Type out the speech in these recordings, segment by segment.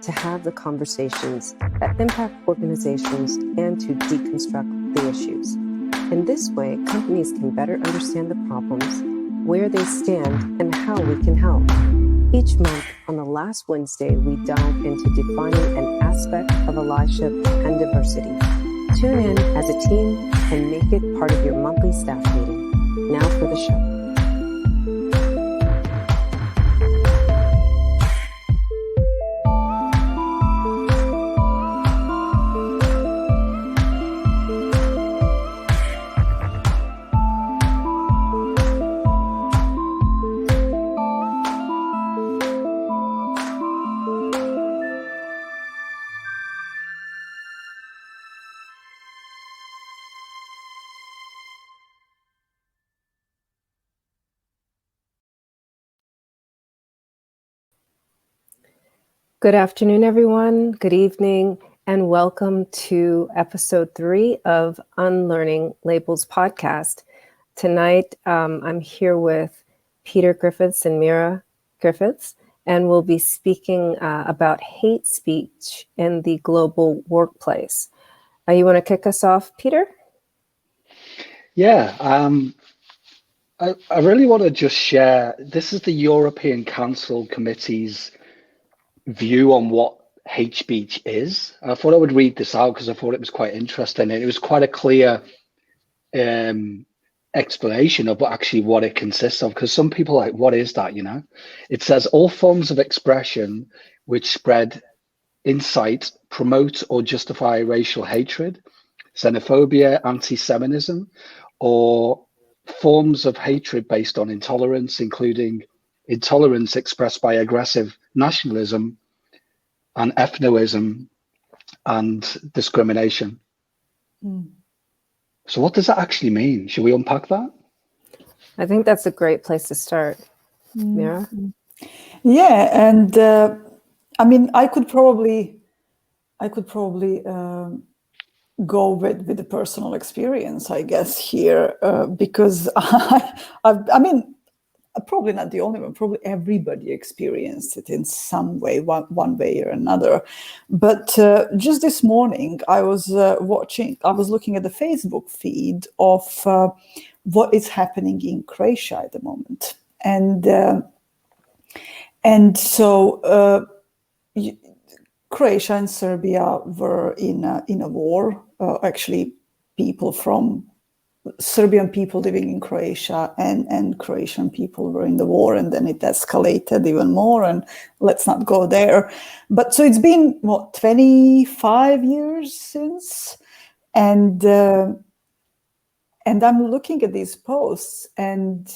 to have the conversations that impact organizations and to deconstruct the issues. In this way, companies can better understand the problems, where they stand, and how we can help. Each month, on the last Wednesday, we delve into defining an aspect of allyship and diversity. Tune in as a team and make it part of your monthly staff meeting. Now for the show. Good afternoon, everyone. Good evening, and welcome to episode 3 of Unlearning Labels podcast. Tonight, I'm here with Peter Griffiths and Mira Griffiths, and we'll be speaking about hate speech in the global workplace. You want to kick us off, Peter? Yeah, I really want to just share, this is the European Council Committee's view on what hate speech is. I thought I would read this out because I thought it was quite interesting. And it was quite a clear explanation of what it consists of, because some people are like, what is that, It says all forms of expression which spread, incite, promote or justify racial hatred, xenophobia, anti-Semitism, or forms of hatred based on intolerance, including intolerance expressed by aggressive nationalism and ethnoism and discrimination. So what does that actually mean? Should we unpack that? I think that's a great place to start. Mira? Yeah, and I could probably go with the personal experience, I guess, here, because probably not the only one, probably everybody experienced it in some way, one way or another. But just this morning, I was looking at the Facebook feed of what is happening in Croatia at the moment. And so Croatia and Serbia were in a war. Actually, Serbian people living in Croatia and Croatian people were in the war, and then it escalated even more, and let's not go there. But so it's been, 25 years since? And I'm looking at these posts, and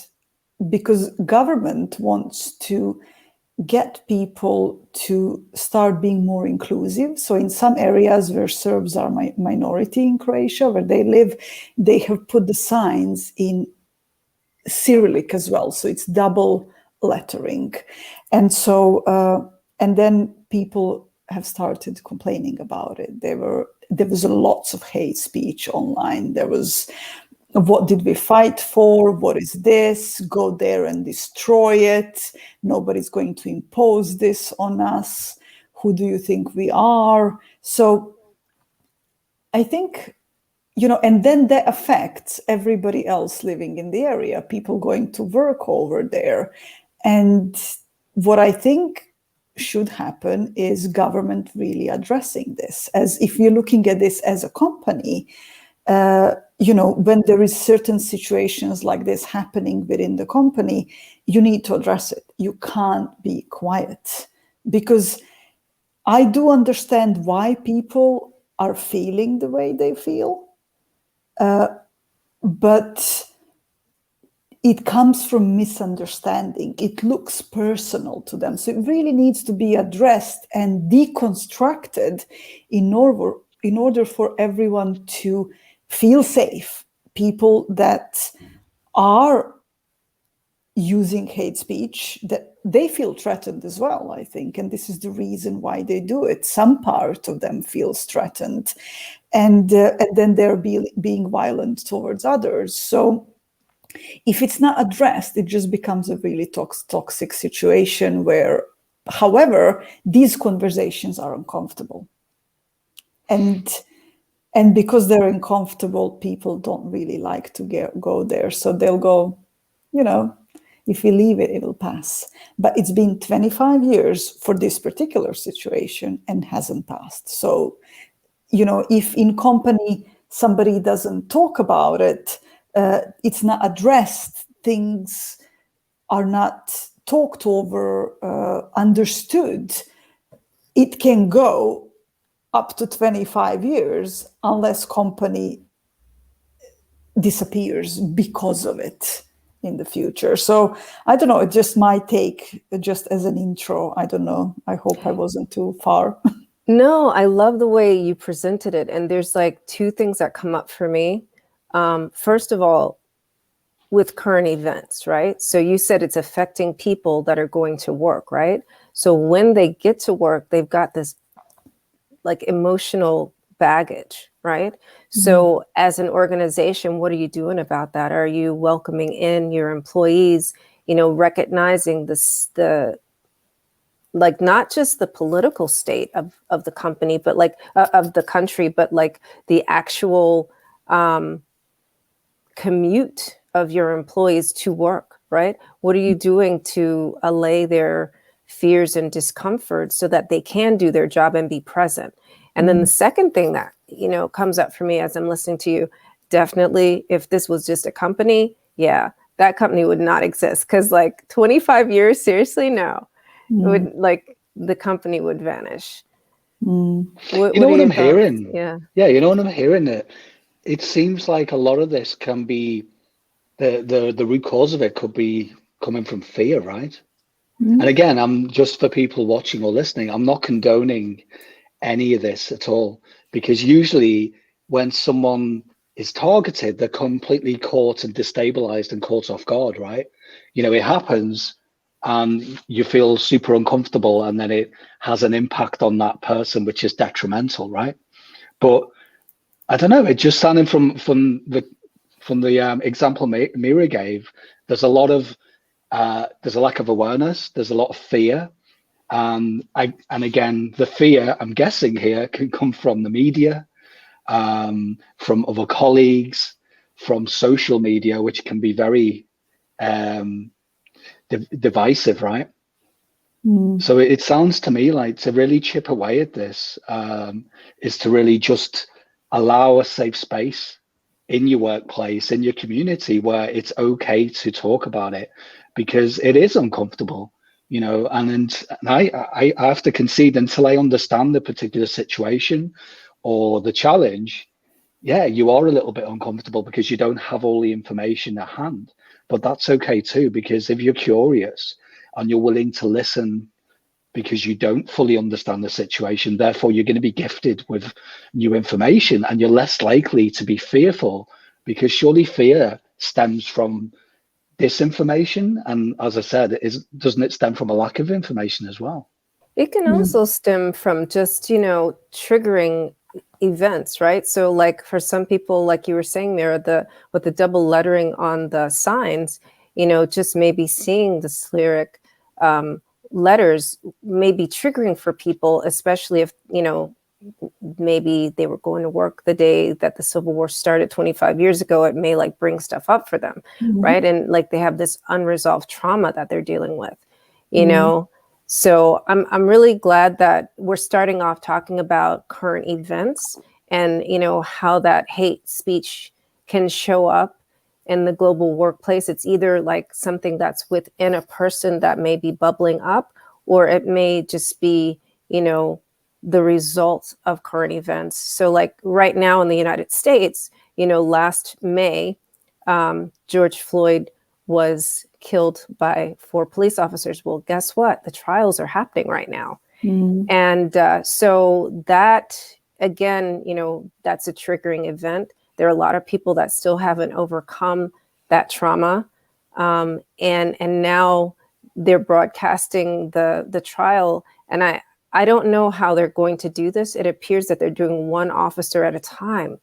because government wants to get people to start being more inclusive. So in some areas where Serbs are minority in Croatia, where they live, they have put the signs in Cyrillic as well. So it's double lettering. And so, and then people have started complaining about it. There was lots of hate speech online. There was, what did we fight for? What is this? Go there and destroy it. Nobody's going to impose this on us. Who do you think we are? So I think, and then that affects everybody else living in the area, people going to work over there. And what I think should happen is government really addressing this. As if you're looking at this as a company, when there is certain situations like this happening within the company, you need to address it. You can't be quiet, because I do understand why people are feeling the way they feel, but it comes from misunderstanding. It looks personal to them. So it really needs to be addressed and deconstructed in order for everyone to feel safe. People that are using hate speech, that they feel threatened as well, I think. And this is the reason why they do it. Some part of them feels threatened. And then they're being violent towards others. So if it's not addressed, it just becomes a really toxic situation where However, these conversations are uncomfortable. And because they're uncomfortable, people don't really like to go there. So they'll go, if we leave it, it will pass. But it's been 25 years for this particular situation and hasn't passed. So, if in company somebody doesn't talk about it, it's not addressed, things are not talked over, understood, it can go up to 25 years unless company disappears because of it in the future. So I don't know, it's just my take, just as an intro. I don't know. I hope I wasn't too far. No, I love the way you presented it. And there's like two things that come up for me. First of all, with current events, right? So you said it's affecting people that are going to work, right? So when they get to work, they've got this like emotional baggage, right? Mm-hmm. So as an organization, what are you doing about that? Are you welcoming in your employees, recognizing the like not just the political state of the company, but like of the country, but like the actual commute of your employees to work, right? What are you doing to allay their fears and discomfort so that they can do their job and be present? And then the second thing that, comes up for me as I'm listening to you, definitely, if this was just a company, yeah, that company would not exist. Because like 25 years, seriously, no. It would, like, the company would vanish. What I'm hearing? Yeah. Yeah, what I'm hearing? It seems like a lot of this can be, the root cause of it could be coming from fear, right? And again, I'm just for people watching or listening, I'm not condoning any of this at all, because usually when someone is targeted, they're completely caught and destabilized and caught off guard, right? It happens and you feel super uncomfortable, and then it has an impact on that person, which is detrimental, right? But I don't know, it just sounding from the example Mira gave, there's a lack of awareness, there's a lot of fear. And again, the fear, I'm guessing here, can come from the media, from other colleagues, from social media, which can be very divisive, right? So it sounds to me like to really chip away at this is to really just allow a safe space in your workplace, in your community, where it's okay to talk about it, because it is uncomfortable. And I have to concede, until I understand the particular situation or the challenge, yeah, you are a little bit uncomfortable because you don't have all the information at hand. But that's okay too, because if you're curious and you're willing to listen, because you don't fully understand the situation, therefore you're going to be gifted with new information, and you're less likely to be fearful, because surely fear stems from disinformation, and as I said, doesn't it stem from a lack of information as well? It can also stem from just triggering events, right? So like for some people, like you were saying there, with the double lettering on the signs, just maybe seeing the Cyrillic letters may be triggering for people, especially if maybe they were going to work the day that the Civil War started 25 years ago. It may like bring stuff up for them, right? And like they have this unresolved trauma that they're dealing with, So I'm really glad that we're starting off talking about current events and how that hate speech can show up in the global workplace. It's either like something that's within a person that may be bubbling up, or it may just be the result of current events. So like right now in the United States, last May, George Floyd was killed by 4 police officers. Well, guess what? The trials are happening right now. And so that, again, that's a triggering event. There are a lot of people that still haven't overcome that trauma. And now they're broadcasting the trial. And I don't know how they're going to do this. It appears that they're doing one officer at a time.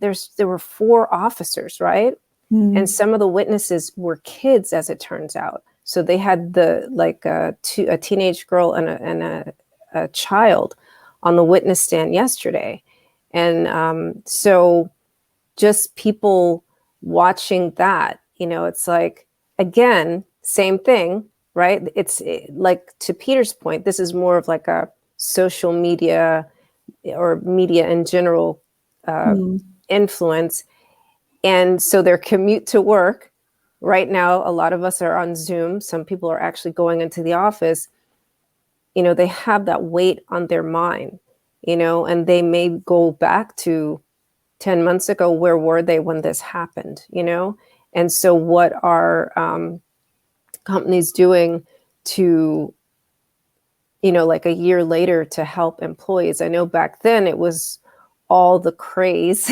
There were 4 officers, right? And some of the witnesses were kids, as it turns out. So they had a teenage girl and a child on the witness stand yesterday. And so just people watching that, it's like, again, same thing, right? It's like, to Peter's point, this is more of like a social media or media in general influence. And so their commute to work, right now, a lot of us are on Zoom. Some people are actually going into the office. They have that weight on their mind, and they may go back to 10 months ago. Where were they when this happened, And so what are companies doing to, like a year later, to help employees? I know back then it was all the craze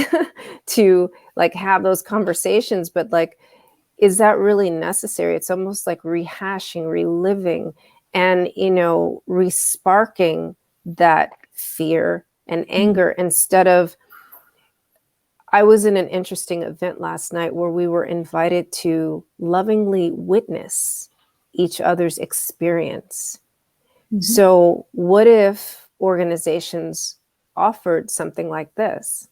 to like have those conversations, but like, is that really necessary? It's almost like rehashing, reliving, and, resparking that fear and anger instead of. I was in an interesting event last night where we were invited to lovingly witness each other's experience. So what if organizations offered something like this?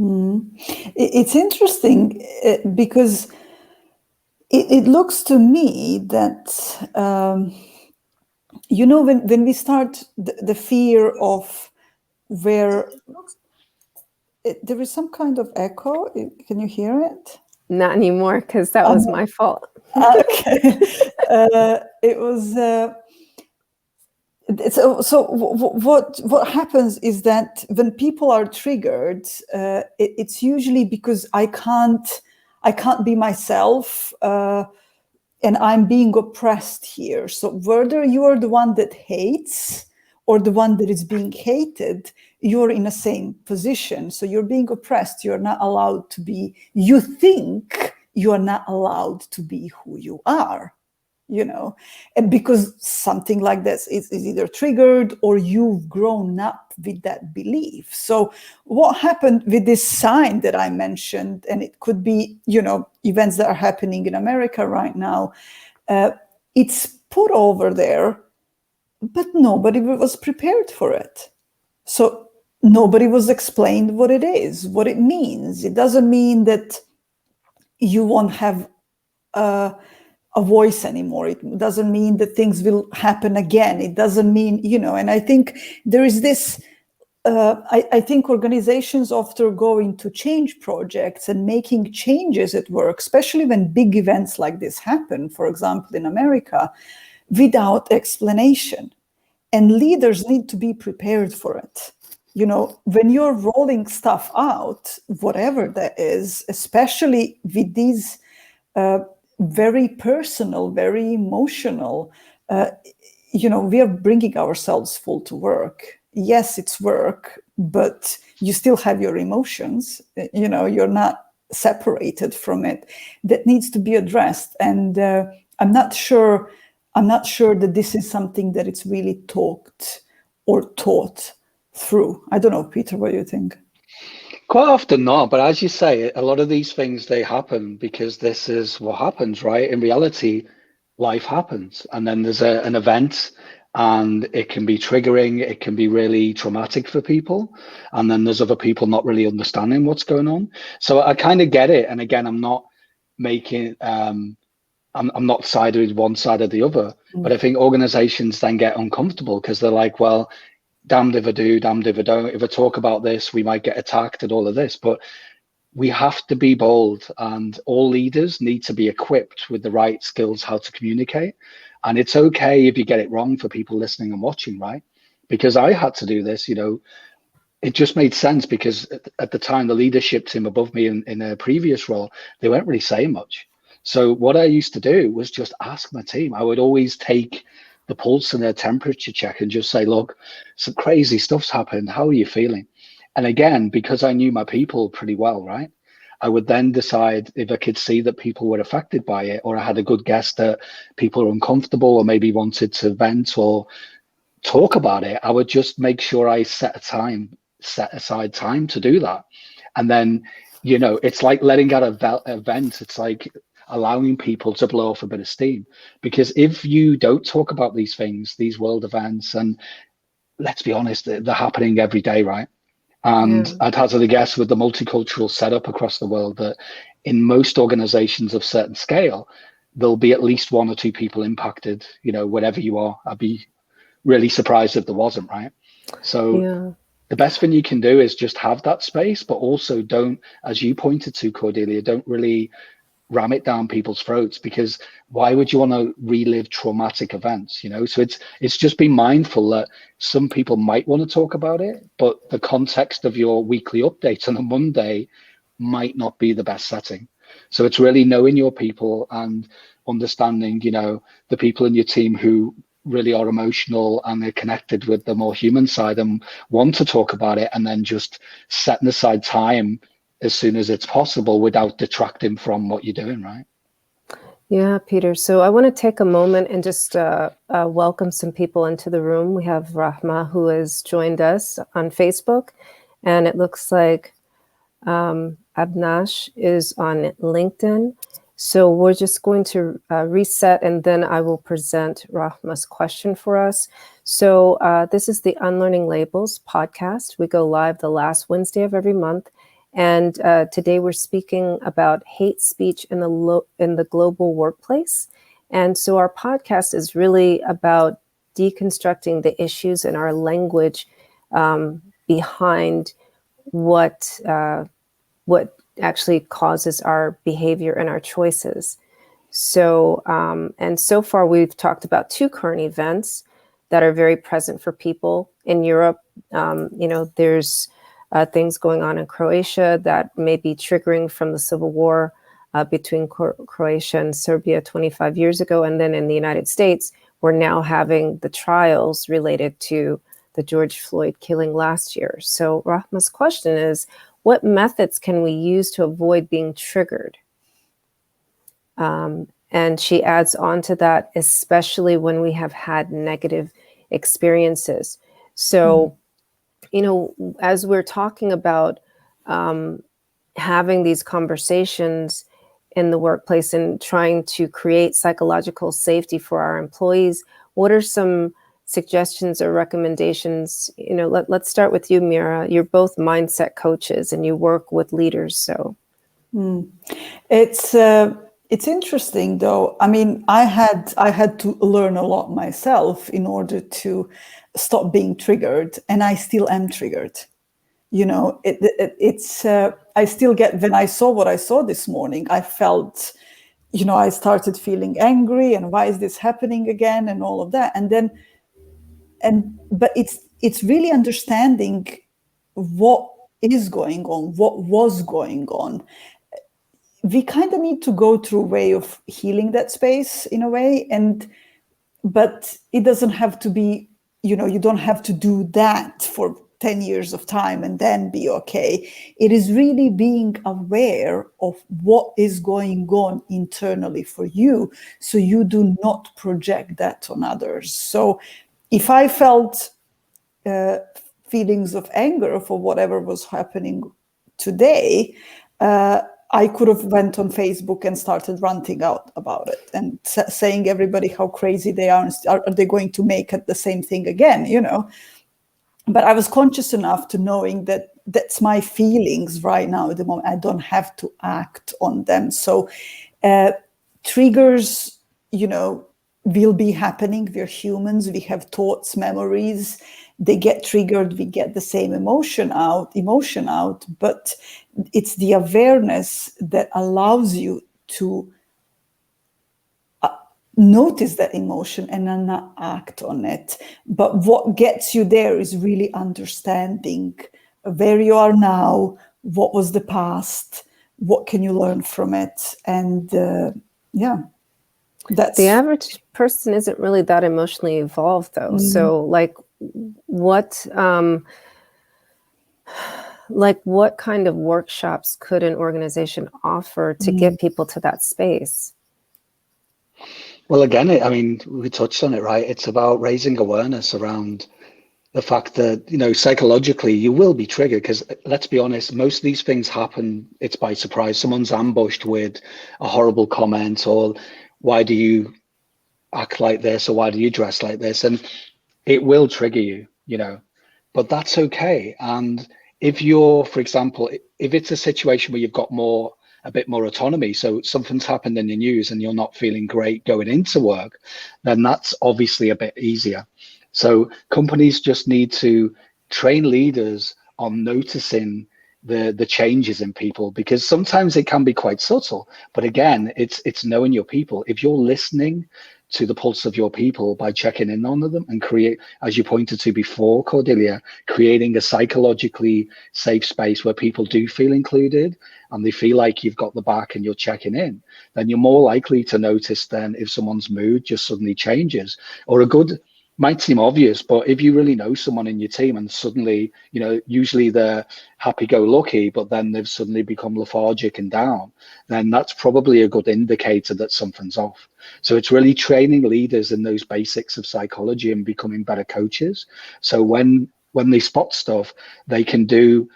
It's interesting because it looks to me that, when we start the fear of where there is some kind of echo. Can you hear it? Not anymore, because that was my fault. Okay. It was. So what happens is that when people are triggered, it's usually because I can't be myself, and I'm being oppressed here. So whether you are the one that hates or the one that is being hated, you're in the same position. So you're being oppressed. You're not allowed to be. You think you are not allowed to be who you are. And because something like this is either triggered or you've grown up with that belief. So what happened with this sign that I mentioned, and it could be, events that are happening in America right now, it's put over there, but nobody was prepared for it. So nobody was explained what it is, what it means. It doesn't mean that you won't have a voice anymore. It doesn't mean that things will happen again. It doesn't mean, and I think there is this, I think organizations often go into change projects and making changes at work, especially when big events like this happen, for example, in America, without explanation. And leaders need to be prepared for it. When you're rolling stuff out, whatever that is, especially with these very personal, very emotional, we are bringing ourselves full to work. Yes, it's work, but you still have your emotions. You're not separated from it. That needs to be addressed. And I'm not sure that this is something that it's really talked or taught through. I don't know, Peter, what do you think? Quite often not, but as you say, a lot of these things, they happen because this is what happens, right? In reality, life happens, and then there's an event, and it can be triggering, it can be really traumatic for people, and then there's other people not really understanding what's going on. So I kind of get it, and again, I'm not making, I'm not sided with one side or the other, but I think organizations then get uncomfortable because they're like, well, damned if I do, damned if I don't. If I talk about this, we might get attacked and all of this. But we have to be bold, and all leaders need to be equipped with the right skills how to communicate. And it's okay if you get it wrong for people listening and watching, right? Because I had to do this, it just made sense because at the time, the leadership team above me in a previous role, they weren't really saying much. So what I used to do was just ask my team. I would always take the pulse and their temperature check and just say, look, some crazy stuff's happened. How are you feeling? And again, because I knew my people pretty well, right? I would then decide if I could see that people were affected by it, or I had a good guess that people are uncomfortable or maybe wanted to vent or talk about it. I would just make sure I set aside time to do that. And then, it's like letting out a vent. It's like, allowing people to blow off a bit of steam. Because if you don't talk about these things, these world events, and let's be honest, they're happening every day, right? And I'd hazard a guess with the multicultural setup across the world that in most organizations of certain scale, there'll be at least one or two people impacted, wherever you are. I'd be really surprised if there wasn't, right? So the best thing you can do is just have that space, but also don't, as you pointed to, Cordelia, don't really ram it down people's throats, because why would you want to relive traumatic events? So it's just being mindful that some people might want to talk about it, but the context of your weekly update on a Monday might not be the best setting. So it's really knowing your people and understanding, the people in your team who really are emotional and they're connected with the more human side and want to talk about it, and then just setting aside time as soon as it's possible without detracting from what you're doing, right? Yeah, Peter. So I want to take a moment and just welcome some people into the room. We have Rahma, who has joined us on Facebook, and it looks like Abnash is on LinkedIn. So we're just going to reset, and then I will present Rahma's question for us. So this is the Unlearning Labels podcast. We go live the last Wednesday of every month. And today we're speaking about hate speech in the global workplace. And so our podcast is really about deconstructing the issues in our language behind what actually causes our behavior and our choices. So, and so far we've talked about two current events that are very present for people in Europe. There's things going on in Croatia that may be triggering from the civil war between Croatia and Serbia 25 years ago. And then in the United States, we're now having the trials related to the George Floyd killing last year. So Rahma's question is, what methods can we use to avoid being triggered? And she adds on to that, especially when we have had negative experiences. So, as we're talking about having these conversations in the workplace and trying to create psychological safety for our employees, what are some suggestions or recommendations? Let's start with you, Mira. You're both mindset coaches and you work with leaders. So it's interesting, though. I mean, I had to learn a lot myself in order to stop being triggered, and I still am triggered. I still get, when I saw what I saw this morning, I felt, I started feeling angry, and why is this happening again, and all of that. But it's really understanding what is going on, what was going on. We kind of need to go through a way of healing that space in a way, but it doesn't have to be, you don't have to do that for 10 years of time and then be okay. It is really being aware of what is going on internally for you, so you do not project that on others. So if I felt feelings of anger for whatever was happening today, I could have went on Facebook and started ranting out about it and saying everybody how crazy they are. Are they going to make it the same thing again? But I was conscious enough to knowing that that's my feelings right now at the moment. I don't have to act on them. So triggers, will be happening. We're humans. We have thoughts, memories. They get triggered. We get the same emotion out. But it's the awareness that allows you to notice that emotion and then not act on it. But what gets you there is really understanding where you are now, what was the past, what can you learn from it, and that's the average person isn't really that emotionally evolved, though. So, what kind of workshops could an organization offer to get people to that space? Well, again, we touched on it, right? It's about raising awareness around the fact that, you know, psychologically you will be triggered, because let's be honest, most of these things happen, it's by surprise. Someone's ambushed with a horrible comment, or why do you act like this, or why do you dress like this? And it will trigger you, you know, but that's okay. And if you're, for example, if it's a situation where you've got a bit more autonomy, so something's happened in the news and you're not feeling great going into work, then that's obviously a bit easier. So companies just need to train leaders on noticing the changes in people, because sometimes it can be quite subtle. But again, it's knowing your people. If you're listening to the pulse of your people by checking in on them and create, as you pointed to before, Cordelia, creating a psychologically safe space where people do feel included and they feel like you've got the back and you're checking in, then you're more likely to notice then if someone's mood just suddenly changes. Or a good, might seem obvious, but if you really know someone in your team and suddenly, you know, usually they're happy-go-lucky, but then they've suddenly become lethargic and down, then that's probably a good indicator that something's off. So it's really training leaders in those basics of psychology and becoming better coaches. So when they spot stuff, they can do,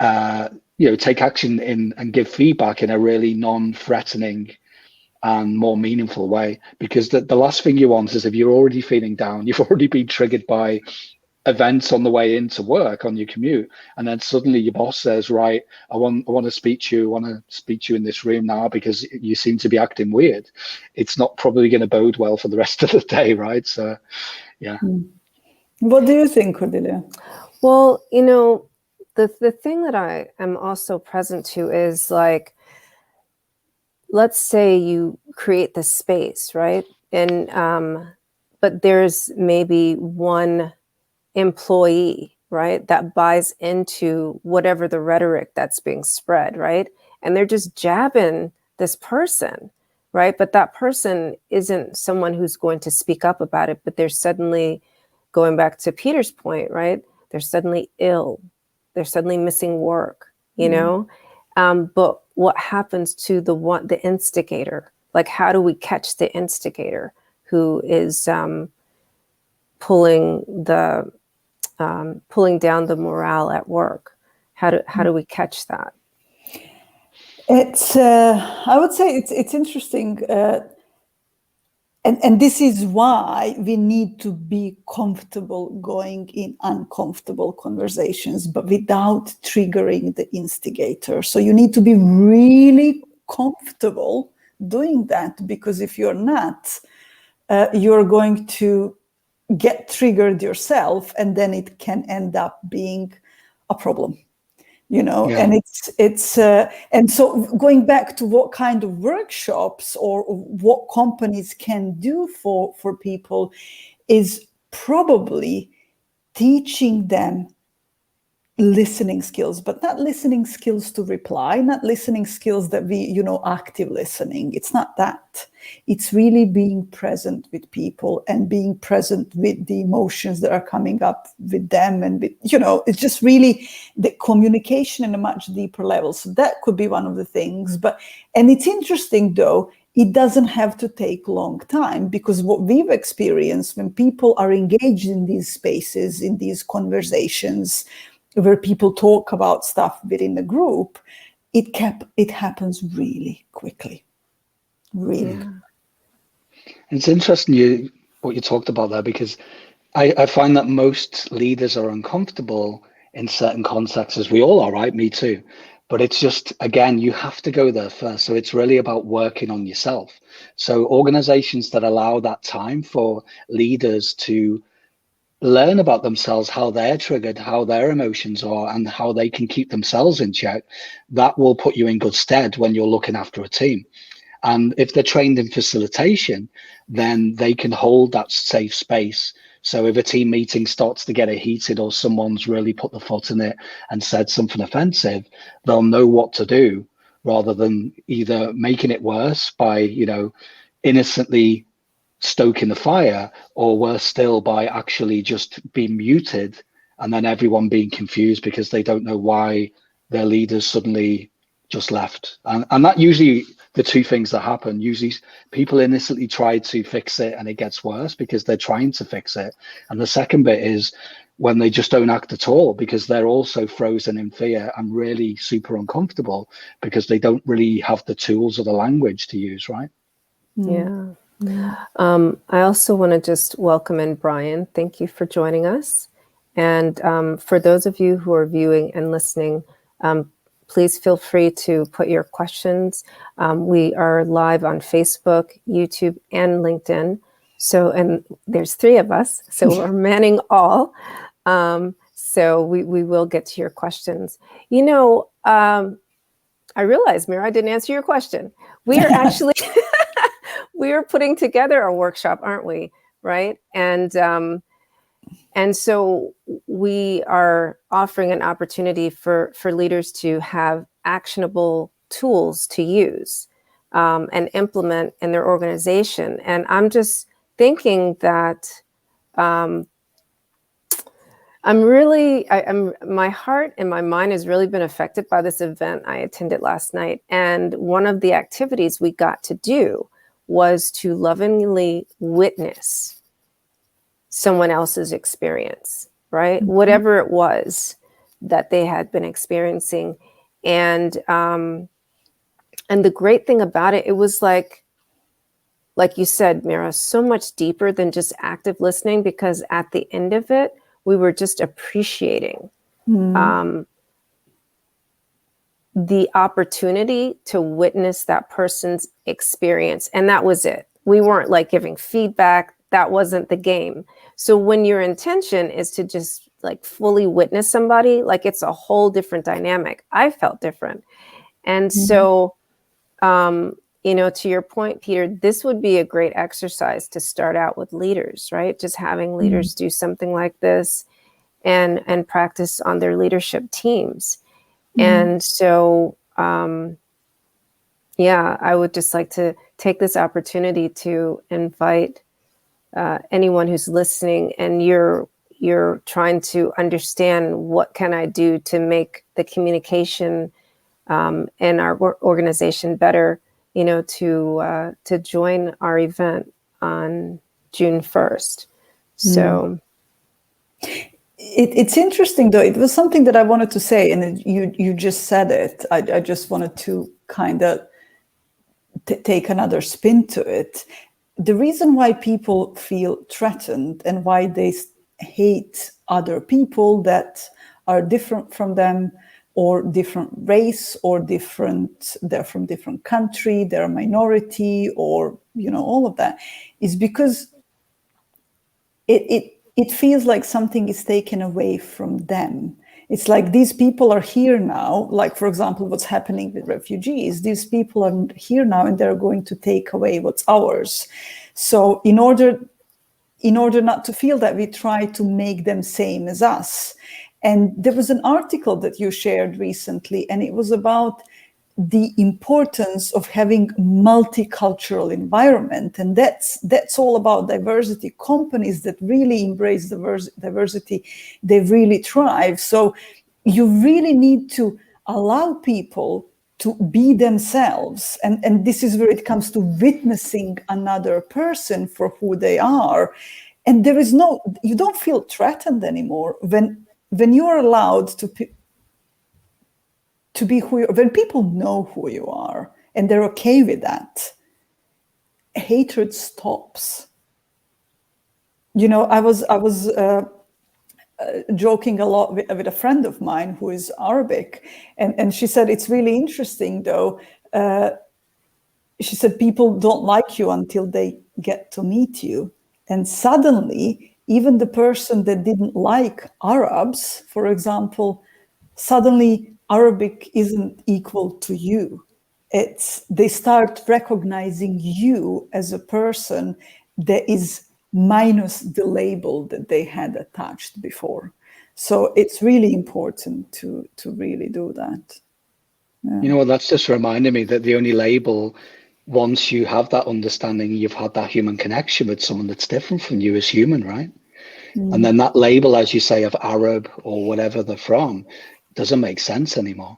you know, take action in and give feedback in a really non-threatening and more meaningful way. Because the last thing you want is, if you're already feeling down, you've already been triggered by events on the way into work on your commute, and then suddenly your boss says, right, I want to speak to you, in this room now because you seem to be acting weird. It's not probably going to bode well for the rest of the day, right? So yeah. What do you think, Cordelia? Well, you know, the thing that I am also present to is, like, let's say you create this space, right? And but there's maybe one employee, right, that buys into whatever the rhetoric that's being spread, right? And they're just jabbing this person, right? But that person isn't someone who's going to speak up about it, but they're suddenly, going back to Peter's point, right? They're suddenly ill. They're suddenly missing work, you know? But what happens to the instigator? Like, how do we catch the instigator who is pulling down the morale at work? How do we catch that? It's I would say it's interesting, and this is why we need to be comfortable going in uncomfortable conversations, but without triggering the instigator. So you need to be really comfortable doing that, because if you're not, you're going to get triggered yourself, and then it can end up being a problem, you know. Yeah. And it's and so going back to what kind of workshops or what companies can do for people is probably teaching them listening skills, but not listening skills to reply, not listening skills that we, you know, active listening. It's not that. It's really being present with people and being present with the emotions that are coming up with them. And, with, you know, it's just really the communication in a much deeper level. So that could be one of the things. And it's interesting, though, it doesn't have to take a long time, because what we've experienced when people are engaged in these spaces, in these conversations, where people talk about stuff within the group, it happens really quickly. Really. Yeah. It's interesting what you talked about there, because I find that most leaders are uncomfortable in certain contexts, as we all are, right? Me too. But it's just, again, you have to go there first. So it's really about working on yourself. So organizations that allow that time for leaders to learn about themselves, how they're triggered, how their emotions are, and how they can keep themselves in check, that will put you in good stead when you're looking after a team. And if they're trained in facilitation, then they can hold that safe space. So if a team meeting starts to get heated, or someone's really put the foot in it and said something offensive, they'll know what to do, rather than either making it worse by, you know, innocently stoking the fire, or worse still, by actually just being muted, and then everyone being confused because they don't know why their leaders suddenly just left. And that usually the two things that happen. Usually people innocently try to fix it and it gets worse because they're trying to fix it. And the second bit is when they just don't act at all, because they're also frozen in fear and really super uncomfortable because they don't really have the tools or the language to use, right? Yeah. I also want to just welcome in Brian. Thank you for joining us. And for those of you who are viewing and listening, please feel free to put your questions. We are live on Facebook, YouTube, and LinkedIn. So, and there's 3 of us, so we're manning all. So we will get to your questions. You know, I realized, Mira, I didn't answer your question. We are actually, we are putting together a workshop, aren't we? Right? And so we are offering an opportunity for leaders to have actionable tools to use and implement in their organization. And I'm just thinking that my heart and my mind has really been affected by this event I attended last night. And one of the activities we got to do was to lovingly witness someone else's experience, right? Mm-hmm. Whatever it was that they had been experiencing. And the great thing about it, it was like you said, Mira, so much deeper than just active listening, because at the end of it, we were just appreciating the opportunity to witness that person's experience. And that was it. We weren't like giving feedback. That wasn't the game. So when your intention is to just like fully witness somebody, like it's a whole different dynamic. I felt different. And so, you know, to your point, Peter, this would be a great exercise to start out with leaders, right? Just having leaders do something like this and practice on their leadership teams. And so, yeah, I would just like to take this opportunity to invite anyone who's listening and you're trying to understand what can I do to make the communication in our organization better, you know, to join our event on June 1st. So. It's interesting, though. It was something that I wanted to say, and you just said it. I just wanted to kind of take another spin to it. The reason why people feel threatened and why they hate other people that are different from them, or different race, or they're from different country, they're a minority, or, you know, all of that, is because it feels like something is taken away from them. It's like these people are here now, like, for example, what's happening with refugees. These people are here now and they're going to take away what's ours. So in order not to feel that, we try to make them same as us. And there was an article that you shared recently, and it was about the importance of having multicultural environment. And that's all about diversity. Companies that really embrace diversity, they really thrive. So you really need to allow people to be themselves. And this is where it comes to witnessing another person for who they are. And you don't feel threatened anymore when you are allowed to be who you are, when people know who you are and they're okay with that. Hatred stops. You know, I was joking a lot with a friend of mine who is Arabic, and she said it's really interesting though. She said people don't like you until they get to meet you, and suddenly even the person that didn't like Arabs, for example, suddenly Arabic isn't equal to you. They start recognizing you as a person that is minus the label that they had attached before. So it's really important to really do that. Yeah. You know what, that's just reminded me that the only label, once you have that understanding, you've had that human connection with someone that's different from you, is human, right? And then that label, as you say, of Arab or whatever they're from, doesn't make sense anymore,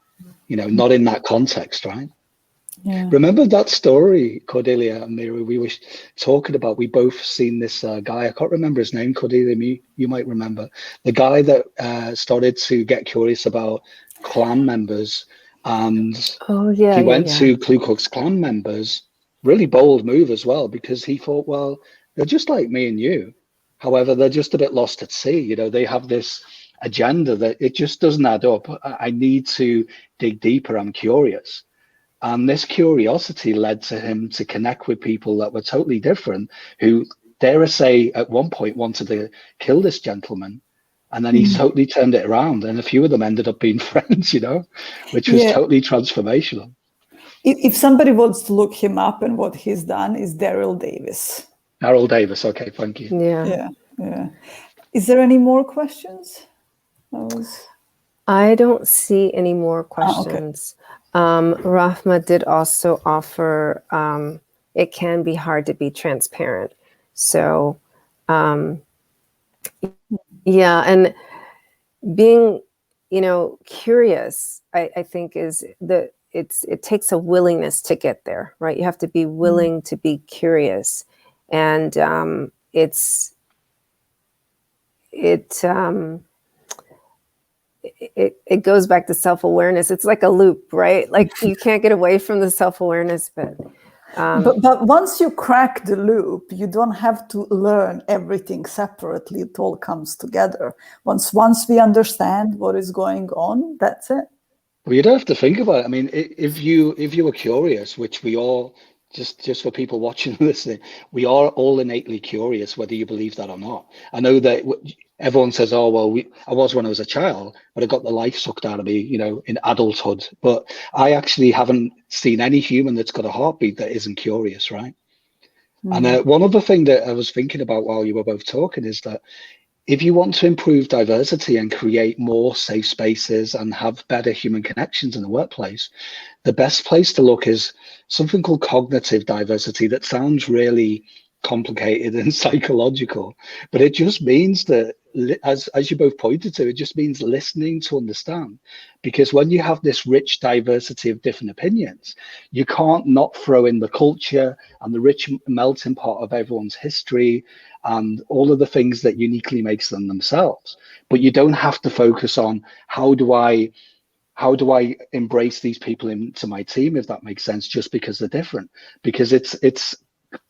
you know, not in that context, right? Yeah. Remember that story, Cordelia and Mira, we were talking about? We both seen this guy. I can't remember his name, Cordelia. You might remember the guy that started to get curious about Klan members, and Oh, yeah, he yeah, went yeah. to Ku Klux Klan members. Really bold move as well, because he thought, well, they're just like me and you. However, they're just a bit lost at sea. You know, they have this agenda that it just doesn't add up. I need to dig deeper. I'm curious. And this curiosity led to him to connect with people that were totally different, who, dare I say, at one point wanted to kill this gentleman. And then he Mm. totally turned it around. And a few of them ended up being friends, you know, which was Yeah. totally transformational. If somebody wants to look him up, and what he's done is Daryl Davis. Harold Davis. Okay, thank you. Yeah. Yeah. Yeah. Is there any more questions? I don't see any more Okay. questions. Rahma did also offer, it can be hard to be transparent. So, yeah, and being, curious, I think it takes a willingness to get there, right? You have to be willing to be curious. And it goes back to self-awareness. It's like a loop, right? Like you can't get away from the self-awareness, but once you crack the loop, you don't have to learn everything separately. It all comes together. Once we understand what is going on, that's it. Well, you don't have to think about it. I mean, if you were curious, which we all, just for people watching and listening, we are all innately curious, whether you believe that or not. I know that everyone says, "Oh, well, I was when I was a child, but I got the life sucked out of me, in adulthood." But I actually haven't seen any human that's got a heartbeat that isn't curious, right? And one other thing that I was thinking about while you were both talking is that if you want to improve diversity and create more safe spaces and have better human connections in the workplace, the best place to look is something called cognitive diversity. That sounds really complicated and psychological, but it just means that, as you both pointed to, it just means listening to understand. Because when you have this rich diversity of different opinions, you can't not throw in the culture and the rich melting pot of everyone's history and all of the things that uniquely makes them themselves. But you don't have to focus on how do I embrace these people into my team, if that makes sense, just because they're different. Because it's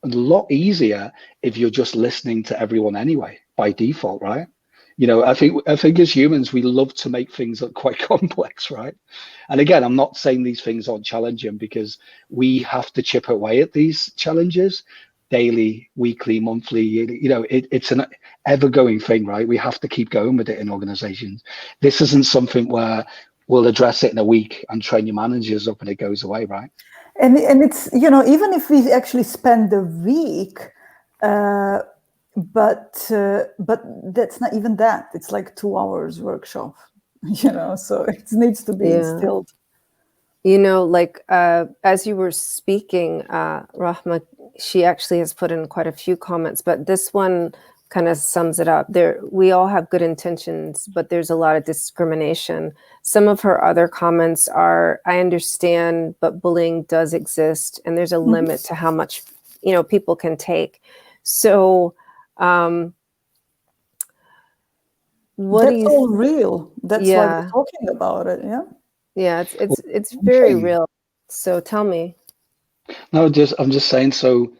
a lot easier if you're just listening to everyone anyway, by default, right? I think as humans, we love to make things look quite complex, right? And again, I'm not saying these things aren't challenging, because we have to chip away at these challenges daily, weekly, monthly. It's an ever-going thing, right? We have to keep going with it in organizations. This isn't something where we'll address it in a week and train your managers up and it goes away, right? And it's, even if we actually spend a week, but that's not even that. It's like 2 hours workshop, so it needs to be instilled. As you were speaking, Rahma, she actually has put in quite a few comments, but this one kind of sums it up. We all have good intentions, but there's a lot of discrimination. Some of her other comments are, I understand, but bullying does exist, and there's a limit to how much, people can take. So, that's all real. That's why we're talking about it. Yeah. Yeah, it's very real. So tell me. No, I'm just saying. So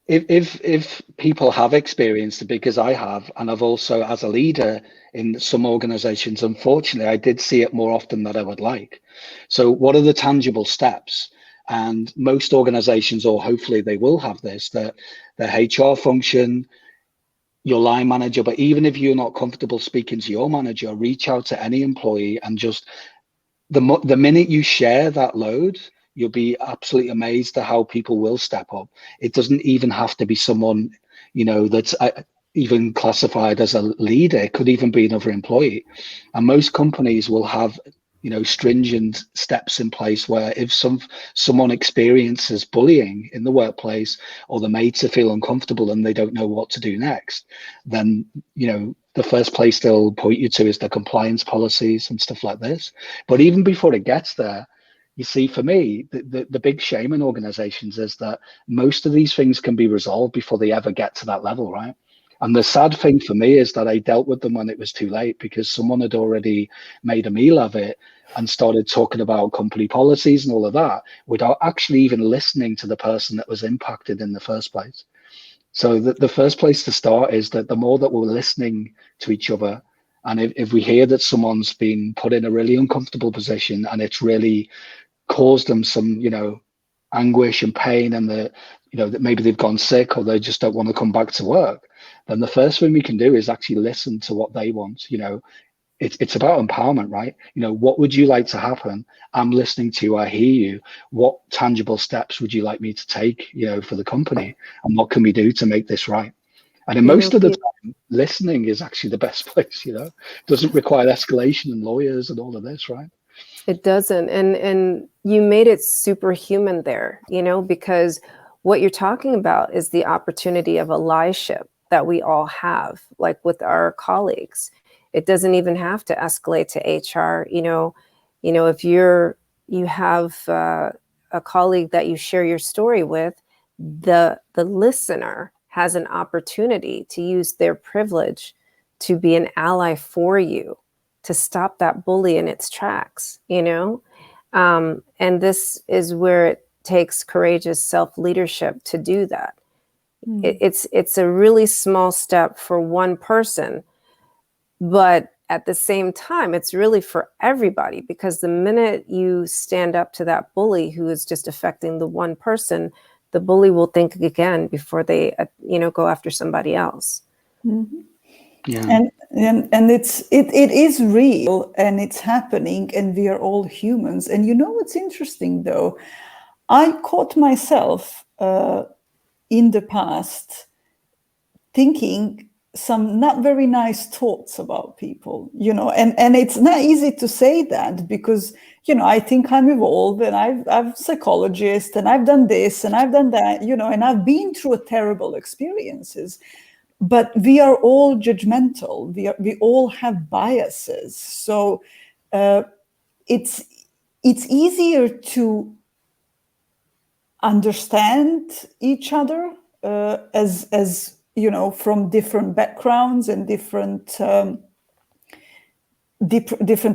if people have experienced it, because I have, and I've also, as a leader in some organizations, unfortunately, I did see it more often than I would like. So what are the tangible steps? And most organizations, or hopefully they will have this, that the HR function, your line manager, but even if you're not comfortable speaking to your manager, reach out to any employee, and just the minute you share that load, you'll be absolutely amazed at how people will step up. It doesn't even have to be someone, that's even classified as a leader. It could even be another employee. And most companies will have, stringent steps in place where if someone experiences bullying in the workplace, or the mates feel uncomfortable and they don't know what to do next, then, the first place they'll point you to is the compliance policies and stuff like this. But even before it gets there, You see, for me, the big shame in organizations is that most of these things can be resolved before they ever get to that level, right? And the sad thing for me is that I dealt with them when it was too late, because someone had already made a meal of it and started talking about company policies and all of that without actually even listening to the person that was impacted in the first place. So the first place to start is that the more that we're listening to each other, and if we hear that someone's been put in a really uncomfortable position and it's really caused them some, anguish and pain, and that maybe they've gone sick or they just don't want to come back to work, then the first thing we can do is actually listen to what they want. It's about empowerment, right? What would you like to happen? I'm listening to you, I hear you. What tangible steps would you like me to take, for the company? And what can we do to make this right? And in most of the time, listening is actually the best place, It doesn't require escalation and lawyers and all of this, right? It doesn't. And you made it superhuman there, because what you're talking about is the opportunity of allyship that we all have, like with our colleagues. It doesn't even have to escalate to HR. If you have a colleague that you share your story with, the listener has an opportunity to use their privilege to be an ally for you, to stop that bully in its tracks, and this is where it takes courageous self-leadership to do that. It's a really small step for one person, but at the same time, it's really for everybody, because the minute you stand up to that bully who is just affecting the one person, the bully will think again before they, go after somebody else. Mm-hmm. Yeah. And it is real, and it's happening, and we are all humans. And what's interesting though, I caught myself in the past thinking some not very nice thoughts about people, and it's not easy to say that, because I think I'm evolved, and I'm a psychologist, and I've done this and I've done that, and I've been through terrible experiences. But we are all judgmental. We all have biases. So it's easier to understand each other as from different backgrounds and different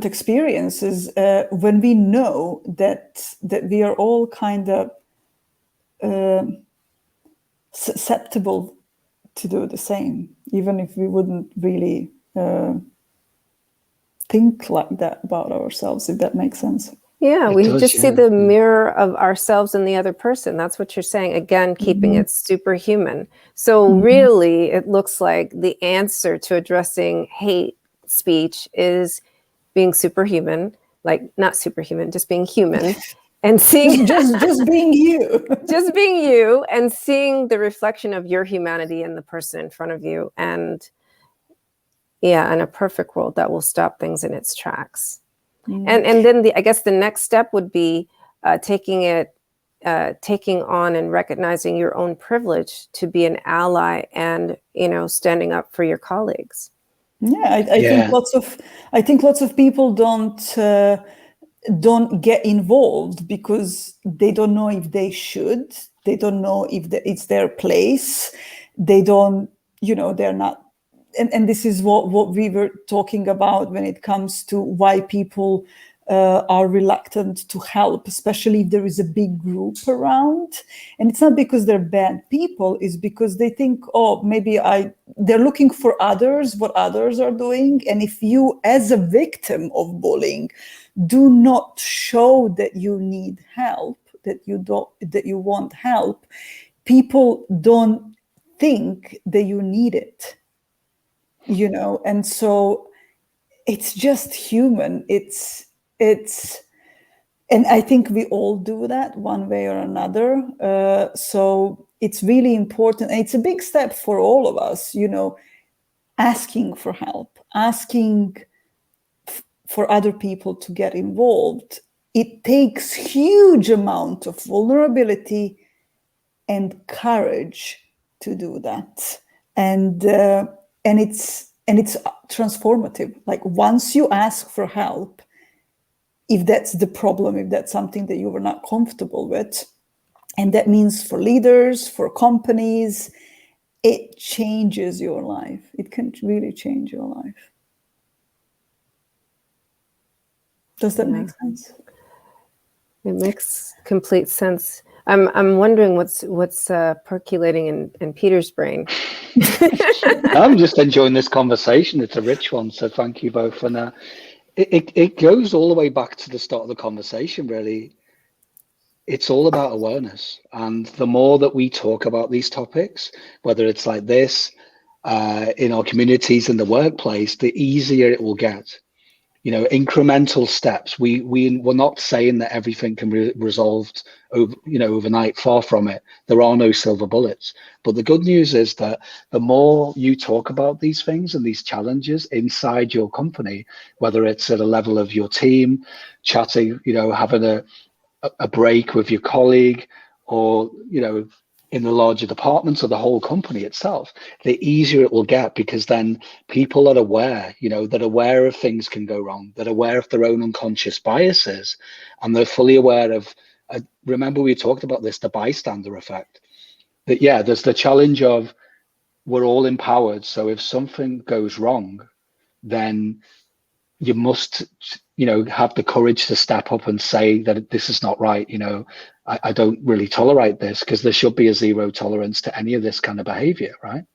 experiences, when we know that we are all kind of susceptible to do the same, even if we wouldn't really think like that about ourselves, if that makes sense. Yeah, we just see yeah. the mirror of ourselves in the other person. That's what you're saying. Again, keeping it superhuman. So really, it looks like the answer to addressing hate speech is being superhuman, like not superhuman, just being human. And seeing just being you. Just being you, and seeing the reflection of your humanity in the person in front of you. And yeah, in a perfect world, that will stop things in its tracks. And then I guess the next step would be taking on and recognizing your own privilege to be an ally, and standing up for your colleagues. Yeah, I think lots of people don't get involved because they don't know if they should. They don't know if it's their place. They don't, they're not. And this is what we were talking about when it comes to why people are reluctant to help, especially if there is a big group around. And it's not because they're bad people, it's because they think, oh, maybe they're looking for others, what others are doing. And if you, as a victim of bullying, do not show that you need help, that you want help, people don't think that you need it. And so it's just human. It's and I think we all do that one way or another. So it's really important. And it's a big step for all of us, asking for help, asking for other people to get involved. It takes huge amount of vulnerability and courage to do that. And it's transformative. Like once you ask for help, if that's the problem, if that's something that you were not comfortable with. And that means for leaders, for companies, it changes your life. It can really change your life. Does that make sense? It makes complete sense. I'm wondering what's percolating in Peter's brain. I'm just enjoying this conversation. It's a rich one, so thank you both. And it goes all the way back to the start of the conversation, really. It's all about awareness. And the more that we talk about these topics, whether it's like this, in our communities, in the workplace, the easier it will get. You know, incremental steps. We're not saying that everything can be resolved overnight. Far from it. There are no silver bullets. But the good news is that the more you talk about these things and these challenges inside your company, whether it's at a level of your team, chatting, having a break with your colleague, or in the larger departments of the whole company itself, the easier it will get, because then people are aware, they're aware of things can go wrong, they're aware of their own unconscious biases, and they're fully aware of, remember we talked about this, the bystander effect, that there's the challenge of we're all empowered. So if something goes wrong, then you must, have the courage to step up and say that this is not right. I don't really tolerate this, because there should be a zero tolerance to any of this kind of behavior, right?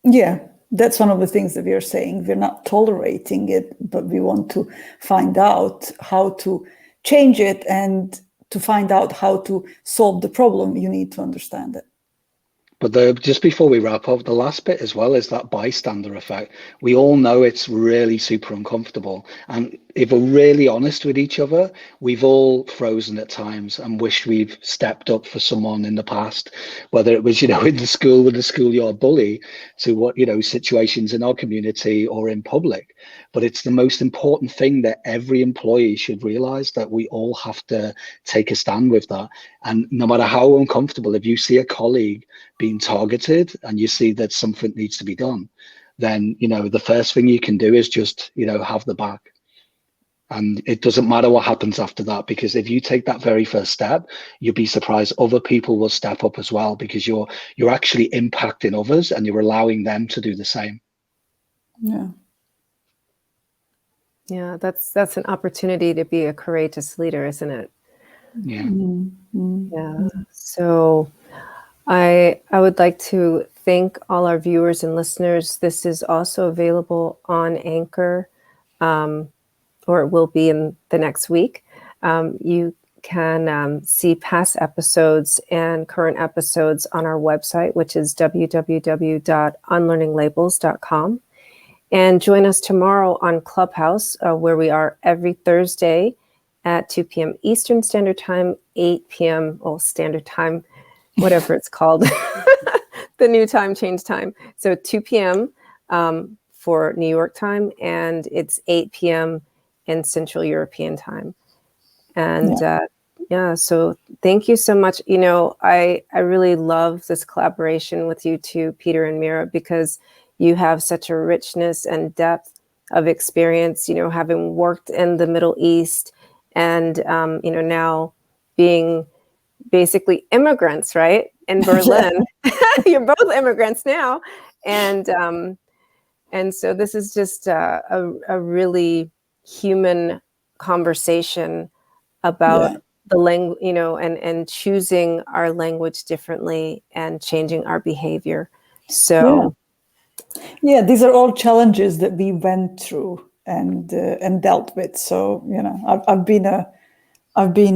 Yeah, that's one of the things that we are saying. We're not tolerating it, but we want to find out how to change it, and to find out how to solve the problem, you need to understand it. But just before we wrap up, the last bit as well is that bystander effect. We all know it's really super uncomfortable. And if we're really honest with each other, we've all frozen at times and wished we've stepped up for someone in the past, whether it was, in the school with the schoolyard bully, to what, situations in our community or in public. But it's the most important thing that every employee should realize, that we all have to take a stand with that. And no matter how uncomfortable, if you see a colleague being targeted and you see that something needs to be done, then the first thing you can do is just have the back. And it doesn't matter what happens after that, because if you take that very first step, you'll be surprised other people will step up as well, because you're actually impacting others and you're allowing them to do the same. Yeah, that's an opportunity to be a courageous leader, isn't it? Yeah. Yeah. So I would like to thank all our viewers and listeners. This is also available on Anchor, or it will be in the next week. You can see past episodes and current episodes on our website, which is www.unlearninglabels.com. And join us tomorrow on Clubhouse, where we are every Thursday at 2 p.m. Eastern Standard Time, 8 p.m. Standard Time, whatever it's called, the new time, change time. So 2 p.m. For New York time, and it's 8 p.m. in Central European time. And so thank you so much. I really love this collaboration with you two, Peter and Mira, because you have such a richness and depth of experience, having worked in the Middle East and, now being basically immigrants, right? In Berlin. You're both immigrants now. And so this is just a really human conversation about the language, and choosing our language differently and changing our behavior. So yeah, these are all challenges that we went through and dealt with. So I've been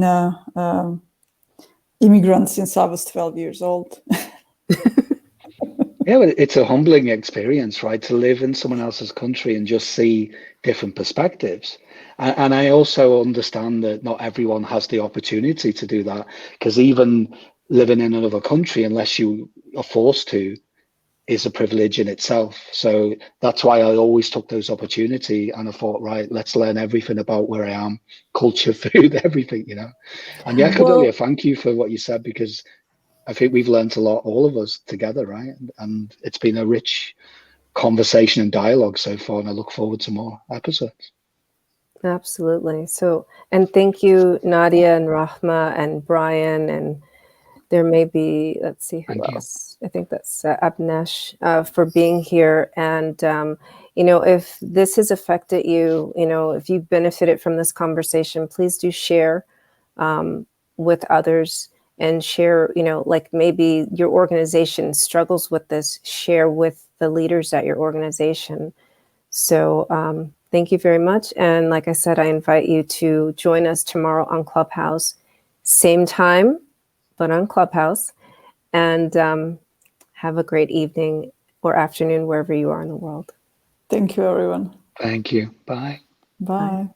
a immigrant since I was 12 years old. Yeah, but it's a humbling experience, right? To live in someone else's country and just see different perspectives. And I also understand that not everyone has the opportunity to do that, because even living in another country, unless you are forced to, is a privilege in itself. So that's why I always took those opportunities, and I thought, right, let's learn everything about where I am, culture, food, everything, And Cordelia, thank you for what you said, because I think we've learned a lot, all of us together, right? And it's been a rich conversation and dialogue so far, and I look forward to more episodes. Absolutely. So, and thank you, Nadia and Rahma and Brian, and there may be, let's see who Thank you. else. I think that's Abnesh, for being here. And, if this has affected you, if you've benefited from this conversation, please do share with others, and share, like maybe your organization struggles with this, share with the leaders at your organization. So thank you very much. And like I said, I invite you to join us tomorrow on Clubhouse, same time, but on Clubhouse. And have a great evening or afternoon wherever you are in the world. Thank you, everyone. Thank you. Bye. Bye.